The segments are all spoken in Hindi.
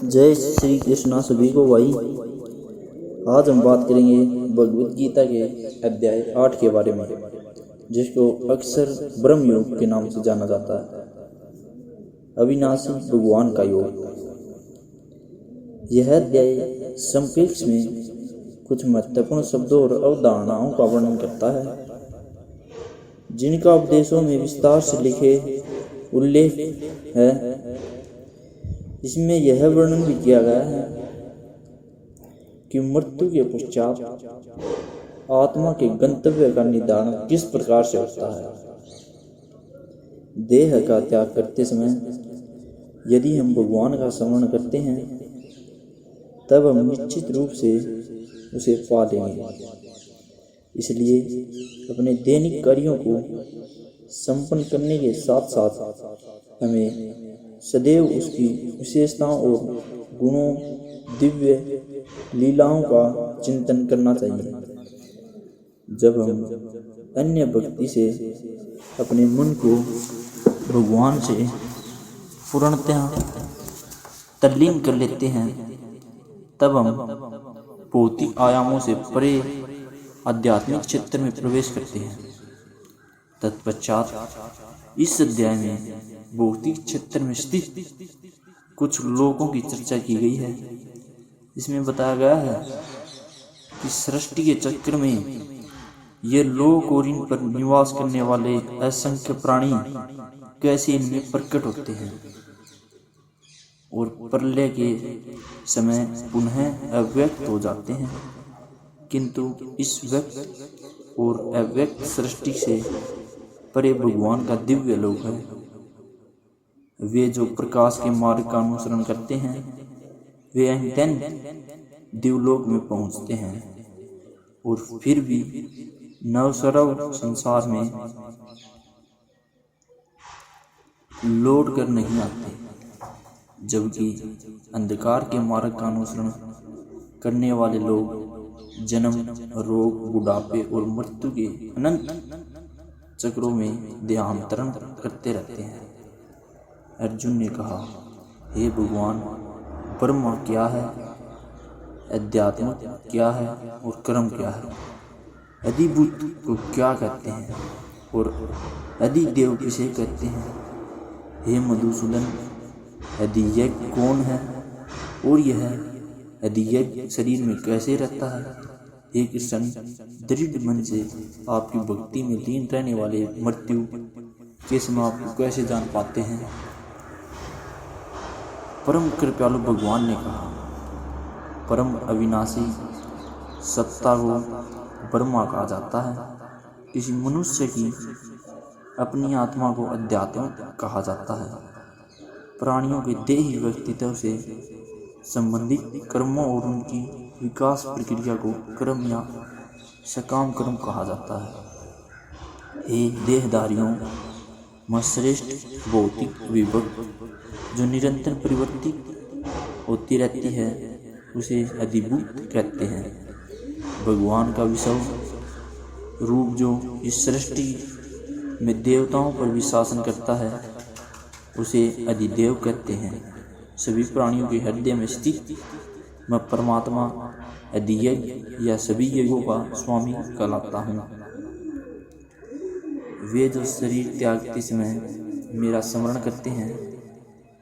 जय श्री कृष्णा सभी को भाई। आज हम बात करेंगे भगवद गीता के अध्याय 8 के बारे में, जिसको अक्सर ब्रह्म योग के नाम से जाना जाता है। अविनाशी भगवान का योग। यह अध्याय संक्षेप में कुछ महत्वपूर्ण शब्दों और अवधारणाओं का वर्णन करता है, जिनका उपदेशों में विस्तार से लिखे उल्लेख है। इसमें यह वर्णन भी किया गया है कि मृत्यु के पश्चात आत्मा के गंतव्य का निर्धारण किस प्रकार से होता है। देह का त्याग करते समय यदि हम भगवान का स्मरण करते हैं, तब हम निश्चित रूप से उसे पा लेंगे। इसलिए अपने दैनिक कार्यों को संपन्न करने के साथ साथ हमें सदैव उसकी विशेषताओं और गुणों, दिव्य लीलाओं का चिंतन करना चाहिए। जब हम अन्य भक्ति से अपने मन को भगवान से पूर्णतः तल्लीन कर लेते हैं, तब हम भौतिक आयामों से परे आध्यात्मिक क्षेत्र में प्रवेश करते हैं। तत्पश्चात इस अध्याय में भौतिक क्षेत्र में स्थित कुछ लोगों की चर्चा की गई है। इसमें बताया गया है कि सृष्टि के चक्र में ये लोग और इन पर निवास करने वाले असंख्य प्राणी कैसे इनमें प्रकट होते हैं और प्रलय के समय पुनः अव्यक्त हो जाते हैं। किंतु इस व्यक्त और अव्यक्त सृष्टि से परे भगवान का दिव्य लोक है। वे जो प्रकाश के मार्ग का अनुसरण करते हैं, वे अंतन दिवलोक में पहुंचते हैं और फिर भी नवसर्व संसार में लौट कर नहीं आते। जबकि अंधकार के मार्ग का अनुसरण करने वाले लोग जन्म, रोग, बुढ़ापे और मृत्यु के अनंत चक्रों में देहांतरण करते रहते हैं। अर्जुन ने कहा, हे भगवान, ब्रह्म क्या है, अध्यात्म क्या है और कर्म क्या है, अधिभूत को क्या कहते हैं और अधिदेव किसे कहते हैं। हे मधुसूदन, अधियज्ञ कौन है और यह अधियज्ञ शरीर में कैसे रहता है। हे कृष्ण, दृढ़ मन से आपकी भक्ति में लीन रहने वाले मृत्यु के समय आपको कैसे जान पाते हैं। परम कृपालु भगवान ने कहा, परम अविनाशी सत्ता को ब्रह्मा कहा जाता है। किसी मनुष्य की अपनी आत्मा को अध्यात्म कहा जाता है। प्राणियों के देही व्यक्तित्व से संबंधित कर्मों और उनकी विकास प्रक्रिया को कर्म या सकाम कर्म कहा जाता है। हे देहधारियों, में श्रेष्ठ भौतिक विभक्त जो निरंतर परिवर्तित होती रहती है, उसे अधिभूत कहते हैं। भगवान का विषव रूप जो इस सृष्टि में देवताओं पर भी शासन करता है, उसे अधिदेव कहते हैं। सभी प्राणियों के हृदय में स्थित मैं परमात्मा अधियज्ञ या सभी यज्ञों का स्वामी कहलाता हूँ। वे जो शरीर त्यागते समय मेरा स्मरण करते हैं,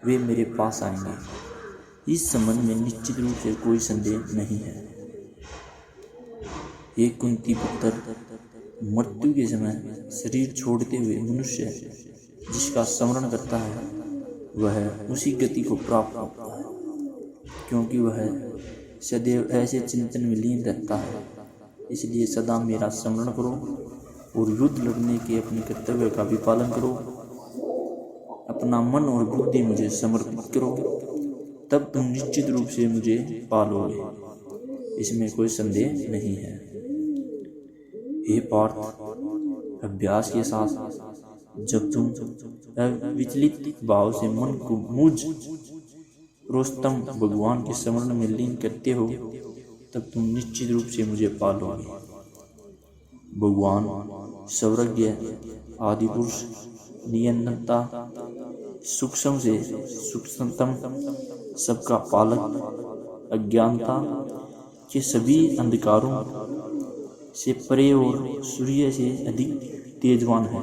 वे मेरे पास आएंगे। इस संबंध में निश्चित रूप से कोई संदेह नहीं है। एक कुंती पुत्र, मृत्यु के समय शरीर छोड़ते हुए मनुष्य जिसका स्मरण करता है, वह उसी गति को प्राप्त होता है, क्योंकि वह सदैव ऐसे चिंतन में लीन रहता है। इसलिए सदा मेरा स्मरण करो और युद्ध लड़ने के अपने कर्तव्य का भी पालन करो। अपना मन और बुद्धि मुझे समर्पित करो, तब तुम निश्चित रूप से मुझे पालोगे। इसमें कोई संदेह नहीं है। हे पार्थ, अभ्यास के साथ जब तुम अविचलित भाव से मन को मुझ रोस्तम भगवान के स्मरण में लीन करते हो, तब तुम निश्चित रूप से मुझे पालोगे। भगवान सर्वज्ञ, आदिपुरुष, नियंता, सूक्ष्म से सूक्ष्मतम, सबका पालक, अज्ञानता के सभी अंधकारों से परे और सूर्य से अधिक तेजवान है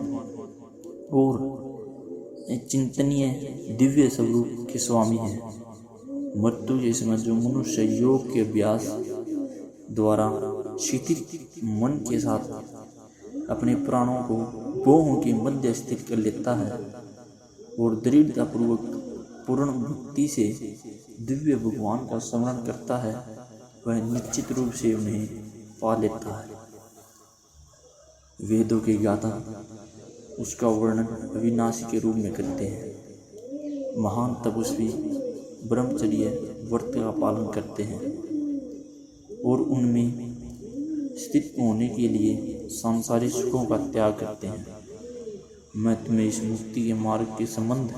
और चिंतनीय दिव्य स्वरूप के स्वामी है। मृत्यु के समय जो मनुष्य योग के अभ्यास द्वारा शिथिल मन के साथ अपने प्राणों को भोगों के मध्य स्थित कर लेता है और दृढ़तापूर्वक पूर्ण भक्ति से दिव्य भगवान का स्मरण करता है, वह निश्चित रूप से उन्हें पा लेता है। वेदों के ज्ञाता उसका वर्णन अविनाशी के रूप में करते हैं। महान तपस्वी ब्रह्मचर्य व्रत का पालन करते हैं और उनमें स्थित होने के लिए सांसारिक सुखों का त्याग करते हैं। मैं तुम्हें इस मुक्ति के मार्ग के संबंध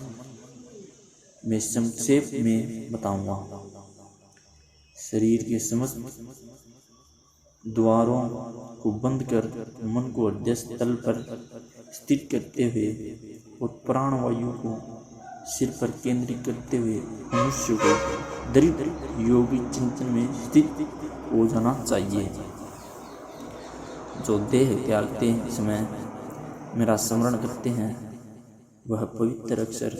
में संक्षेप में बताऊंगा। शरीर के समस्त द्वारों को बंद कर मन को हृदय स्थल पर स्थित करते हुए और प्राणवायु को सिर पर केंद्रित करते हुए मनुष्य को दृढ़ योगी चिंतन में स्थित हो जाना चाहिए। जो देह त्यागते समय मेरा स्मरण करते हैं, वह पवित्र अक्षर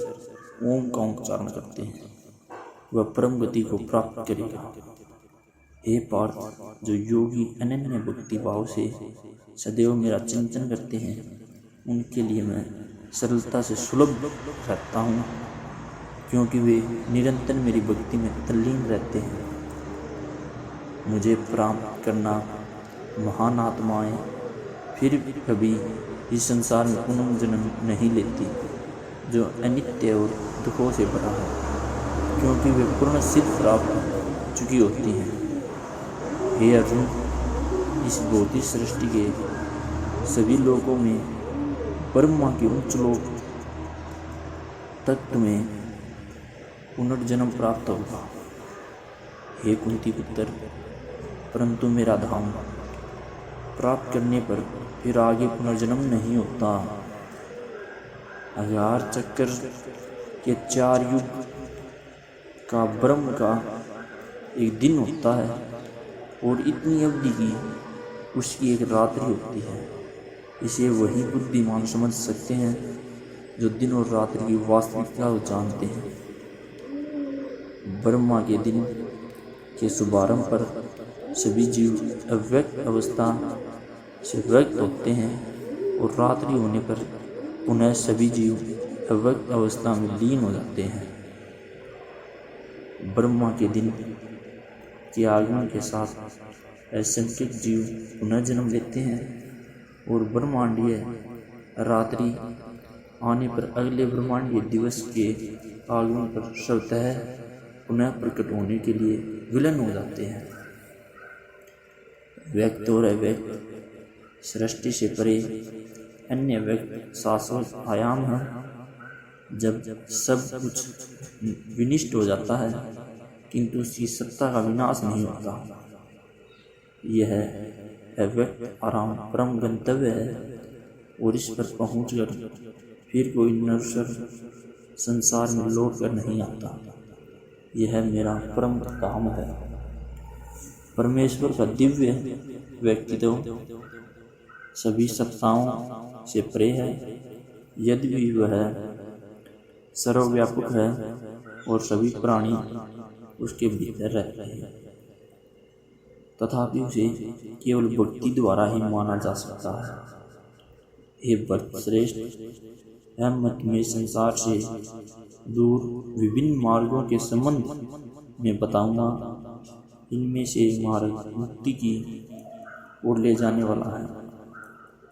ओम का उच्चारण करते हैं, वह परम गति को प्राप्त करेगा। हे पार्थ, जो योगी अनन्य भक्ति भाव से सदैव मेरा चिंतन करते हैं, उनके लिए मैं सरलता से सुलभ रहता हूँ, क्योंकि वे निरंतर मेरी भक्ति में तल्लीन रहते हैं। मुझे प्राप्त करना महान आत्माएं फिर कभी इस संसार में पुनर्जन्म नहीं लेती, जो अनित्य और दुखों से भरा है, क्योंकि वे पूर्ण सिद्ध प्राप्त चुकी होती हैं। हे अर्जुन, इस भौतिक सृष्टि के सभी लोगों में ब्रह्मा के उच्च लोक तक तुम्हें पुनर्जन्म प्राप्त होगा। हे कुंती पुत्र, परंतु मेरा धाम प्राप्त करने पर फिर आगे पुनर्जन्म नहीं होता। 1000 चक्र के 4 युग का ब्रह्म का एक दिन होता है और इतनी अवधि की उसकी एक रात्रि होती है। इसे वही बुद्धिमान समझ सकते हैं जो दिन और रात्रि की वास्तविकता को जानते हैं। ब्रह्मा के दिन के शुभारंभ पर सभी जीव अव्यक्त अवस्था से व्यक्त होते हैं और रात्रि होने पर पुनः सभी जीव अव्यक्त अवस्था में लीन हो जाते हैं। ब्रह्मा के दिन के आगमन के साथ असंख्य जीव पुनः जन्म लेते हैं और ब्रह्मांडीय रात्रि आने पर अगले ब्रह्मांडीय दिवस के आगमन पर स्वतः पुनः प्रकट होने के लिए विलंब हो जाते हैं। व्यक्त और अव्यक्त सृष्टि से परे अन्य व्यक्त शाश्वत आयाम है। जब सब कुछ विनिष्ट हो जाता है किंतु उसकी सत्ता का विनाश नहीं होता। यह अव्यक्त आराम परम गंतव्य है और इस पर पहुंचकर फिर कोई नश्वर संसार में लौट कर नहीं आता। यह मेरा परम धाम है। परमेश्वर का दिव्य व्यक्तित्व सभी सत्ताओं से परे है। यद्यपि वह सर्वव्यापक है और सभी प्राणी उसके भीतर रहते हैं, तथापि उसे केवल भक्ति द्वारा ही माना जा सकता है। हे भक्तश्रेष्ठ, मैं तुम्हें संसार से दूर विभिन्न मार्गों के संबंध में बताऊंगा। इनमें से एक मार्ग मुक्ति की ओर ले जाने वाला है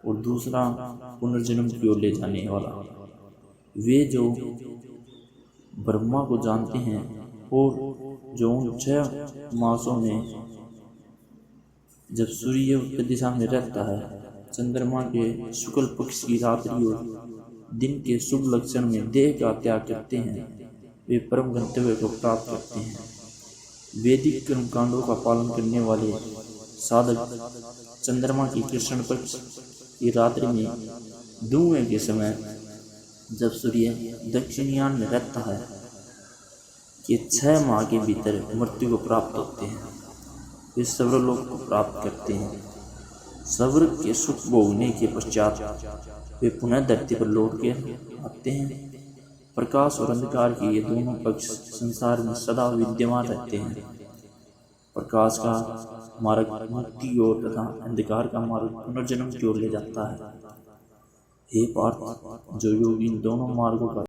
और दूसरा पुनर्जन्म की ओर ले जाने वाला। वे जो ब्रह्मा को जानते हैं और जो उन 6 मासों में जब सूर्य उत्तर दिशा में रहता है, चंद्रमा के शुक्ल पक्ष की रात्रि और दिन के शुभ लक्षण में देह का त्याग करते हैं, वे परम गंतव्य को प्राप्त करते हैं। वैदिक कर्मकांडों का पालन करने वाले साधक चंद्रमा की कृष्ण पक्ष की रात्रि में धुएं के समय जब सूर्य दक्षिणायन में रहता है, कि 6 माह के भीतर मृत्यु को प्राप्त होते हैं, वे स्वर्गलोक को प्राप्त करते हैं। स्वर्ग के सुख भोगने के पश्चात वे पुनः धरती पर लौट के आते हैं। प्रकाश और अंधकार के ये दोनों पक्ष संसार में सदा विद्यमान रहते हैं। प्रकाश का मार्ग मुक्ति की ओर तथा अंधकार का मार्ग पुनर्जन्म की ओर ले जाता है। हे पार्थ, जो योगी इन दोनों मार्गों का